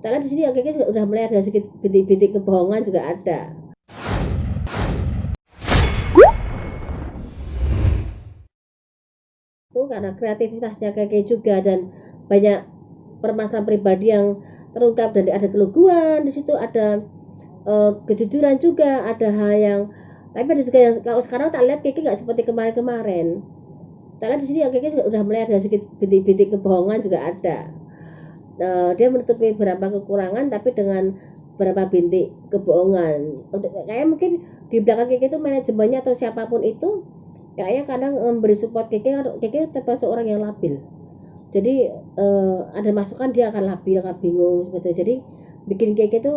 Soalnya di sini yang kayaknya udah mulai ada sedikit bintik-bintik kebohongan juga ada. Itu karena kreativitasnya kayak juga dan banyak permasalahan pribadi yang terungkap dan ada keluguan di situ, ada kejujuran juga, ada hal yang tapi ada juga yang kalau sekarang tak lihat kayaknya nggak seperti kemarin-kemarin. Soalnya di sini yang kayaknya udah mulai ada sedikit bintik-bintik kebohongan juga ada. Dia menutupi beberapa kekurangan tapi dengan beberapa bintik kebohongan. Kayak mungkin di belakang Keke itu manajemennya atau siapapun itu kayaknya kadang memberi support Keke termasuk orang yang labil. Jadi ada masukan dia akan labil, akan bingung seperti itu. Jadi bikin Keke itu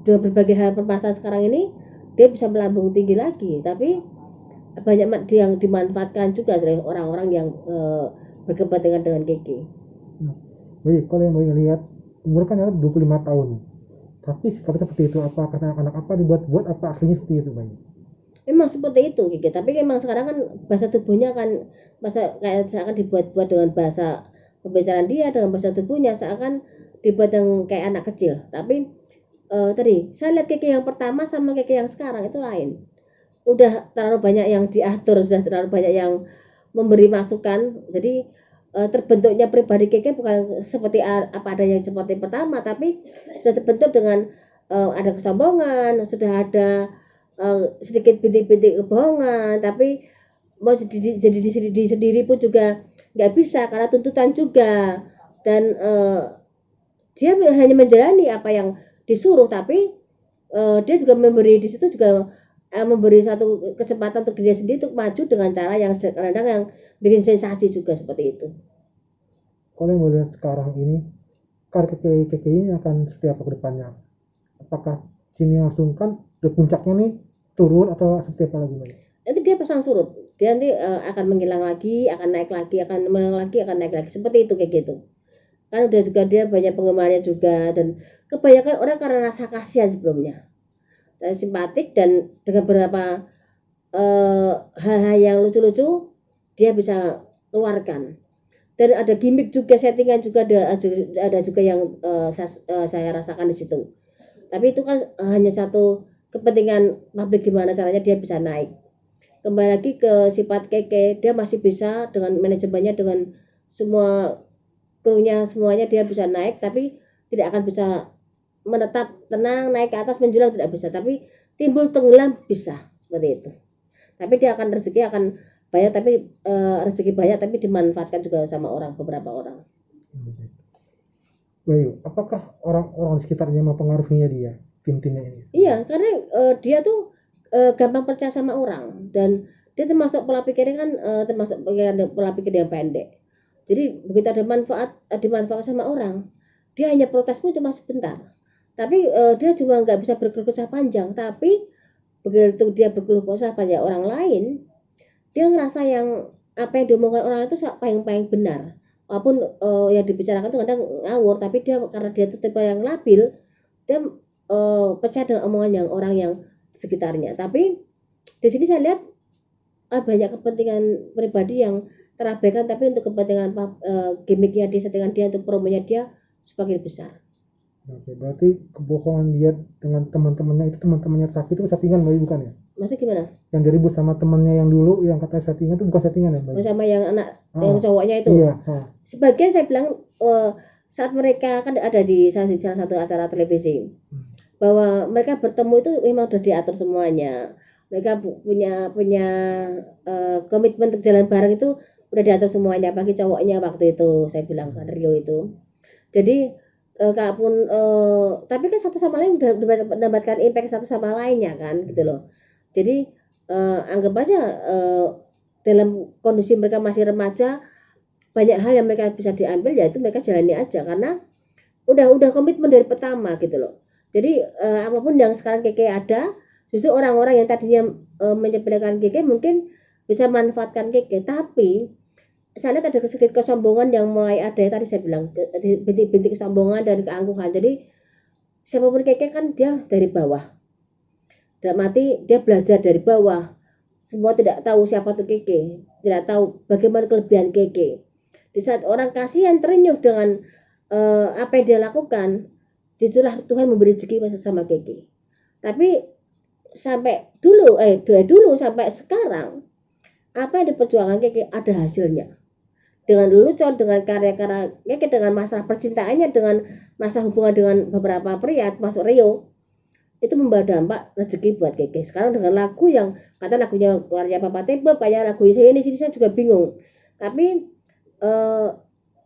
dengan berbagai hal permasalahan sekarang ini dia bisa melambung tinggi lagi. Tapi banyak yang dimanfaatkan juga oleh orang-orang yang berkepentingan dengan Keke. Baik, kalau yang Bayi lihat umur kan 25 tahun, tapi sikap seperti itu apa karena anak apa dibuat-buat apa aslinya seperti itu Bayi? Memang seperti itu Kiki, tapi memang sekarang kan bahasa tubuhnya kan kayak seakan dibuat-buat dengan bahasa pembicaraan dia, dengan bahasa tubuhnya seakan dibuat yang kayak anak kecil. Tapi tadi saya lihat Kiki yang pertama sama Kiki yang sekarang itu lain. Udah terlalu banyak yang diatur, sudah terlalu banyak yang memberi masukan. Jadi terbentuknya pribadi Kiki bukan seperti apa adanya seperti pertama, tapi sudah terbentuk dengan ada kesombongan, sudah ada sedikit bintik-bintik kebohongan, tapi mau jadi diri sendiri pun juga nggak bisa karena tuntutan juga. Dan dia hanya menjalani apa yang disuruh, tapi dia juga memberi di situ juga memberi satu kesempatan untuk diri sendiri untuk maju dengan cara yang kadang yang bikin sensasi juga seperti itu. Kalau yang melihat sekarang ini, karir Keke ini akan seperti apa ke depannya? Apakah sini langsung kan di puncaknya nih turun atau seperti apa lagi Bayi? Nanti dia pasang surut, dia nanti akan menghilang lagi, akan naik lagi, akan menghilang lagi, akan naik lagi, seperti itu kayak gitu. Kan udah juga dia banyak penggemarnya juga, dan kebanyakan orang karena rasa kasihan sebelumnya, dan simpatik, dan dengan beberapa hal-hal yang lucu-lucu dia bisa keluarkan. Dan ada gimmick juga, settingan juga, ada juga yang saya rasakan di situ. Tapi itu kan hanya satu kepentingan publik, gimana caranya dia bisa naik. Kembali lagi ke sifat Keke, dia masih bisa dengan manajemennya, dengan semua krunya, semuanya dia bisa naik, tapi tidak akan bisa menetap tenang naik ke atas menjulang, tidak bisa, tapi timbul tenggelam bisa, seperti itu. Tapi dia akan rezeki akan banyak, tapi rezeki banyak tapi dimanfaatkan juga sama orang, beberapa orang. Bayu, apakah orang-orang di sekitarnya mempengaruhinya dia, tim-timnya ini? Iya, karena dia tuh gampang percaya sama orang, dan dia termasuk pola pikirnya kan termasuk pola pikir yang pendek. Jadi begitu ada dimanfaatkan sama orang, dia hanya protes pun cuma sebentar. Tapi dia cuma nggak bisa berkeluh kesah panjang. Tapi begitu dia berkeluh kesah pada orang lain, dia ngerasa yang apa yang diomongkan orang itu paling benar. Walaupun yang dibicarakan itu kadang ngawur, tapi dia karena dia itu tipe yang labil, dia percaya dengan omongan yang orang yang sekitarnya. Tapi di sini saya lihat banyak kepentingan pribadi yang terabaikan, tapi untuk kepentingan gimmicknya dia, settingan dia, untuk promonya dia semakin besar. Oke, berarti kebohongan dia dengan teman-temannya itu, teman-temannya sakit itu settingan Bayu, bukan ya? Maksudnya gimana? Yang dia ribut sama temannya yang dulu yang katanya settingan itu bukan settingan ya Bayu? Sama yang anak yang cowoknya itu. Iya. Sebagian saya bilang saat mereka kan ada di salah satu acara televisi, bahwa mereka bertemu itu memang sudah diatur semuanya. Mereka punya komitmen untuk jalan bareng itu udah diatur semuanya, apalagi cowoknya waktu itu saya bilang Rio itu. Jadi kalaupun tapi kan satu sama lain udah mendapatkan impact satu sama lainnya kan gitu loh. Jadi anggap aja dalam kondisi mereka masih remaja, banyak hal yang mereka bisa diambil, yaitu mereka jalani aja karena udah komitmen dari pertama gitu loh. Jadi apapun yang sekarang Keke ada, justru orang-orang yang tadinya menyepelekan Keke mungkin bisa manfaatkan Keke, tapi saya lihat ada sedikit kesombongan yang mulai ada, tadi saya bilang bintik-bintik kesombongan dan keangkuhan. Jadi siapapun Keke kan dia dari bawah, dalam arti dia belajar dari bawah, semua tidak tahu siapa tuh Keke, tidak tahu bagaimana kelebihan Keke. Di saat orang kasihan terenyuh dengan apa yang dia lakukan, jujulah Tuhan memberi rezeki sama Keke. Tapi sampai dulu sampai sekarang, apa yang diperjuangkan Keke ada hasilnya. Dengan lelucon, dengan karya-karya Keke, dengan masalah percintaannya, dengan masalah hubungan dengan beberapa pria, masuk Rio, itu membawa dampak rezeki buat Keke. Sekarang dengan lagu yang kata lagunya karya Papa Tebo, kayak lagu saya ini sini saya juga bingung. Tapi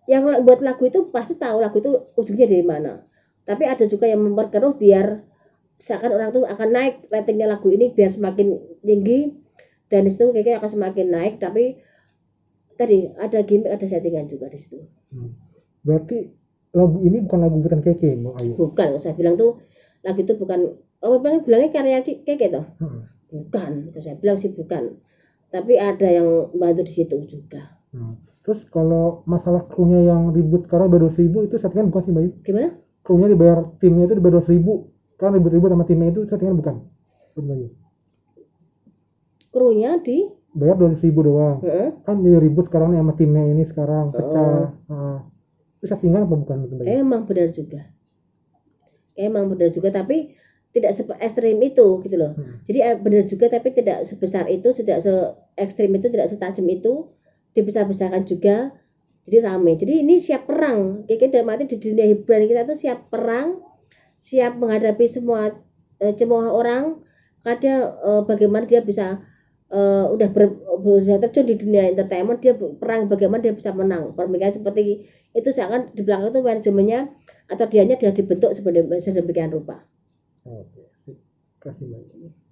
yang buat lagu itu pasti tahu lagu itu ujungnya dari mana. Tapi ada juga yang memperkeruh biar seakan orang tuh akan naik ratingnya lagu ini biar semakin tinggi, dan disitu Keke akan semakin naik. Tapi tadi ada gimmick, ada settingan juga di situ. Berarti lagu ini bukan lagu buatan Keke, Bang Ayu? Bukan, saya bilang tuh lagu itu bukan, bilangnya karya Keke toh. Bukan, saya bilang sih bukan. Tapi ada yang bantu di situ juga. Terus kalau masalah krunya yang ribut sekarang bayar 200.000 itu settingan bukan sih, Bayu? Gimana? Krunya dibayar, timnya itu dibayar 200.000, kan ribut-ribut sama timnya itu settingan bukan? Bayu? Krunya bayar 200.000 doang. Kan jadi ribut sekarang nih sama timnya ini sekarang pecah. Itu settingan apa bukan? Emang benar juga, tapi tidak se-ekstrim itu gitu loh. Jadi benar juga, tapi tidak sebesar itu, tidak se-ekstrim itu, tidak setajam itu, dibesar-besarkan juga. Jadi rame. Jadi ini siap perang. Keke dalam arti di dunia hiburan kita tuh siap perang, siap menghadapi semua cemooh orang. Kadang bagaimana dia bisa udah terjun di dunia entertainment, dia perang bagaimana dia bisa menang. Pemikiran seperti itu seakan di belakang itu manajemennya atau dianya sudah dibentuk sedemikian rupa. Oke, kasih banyak.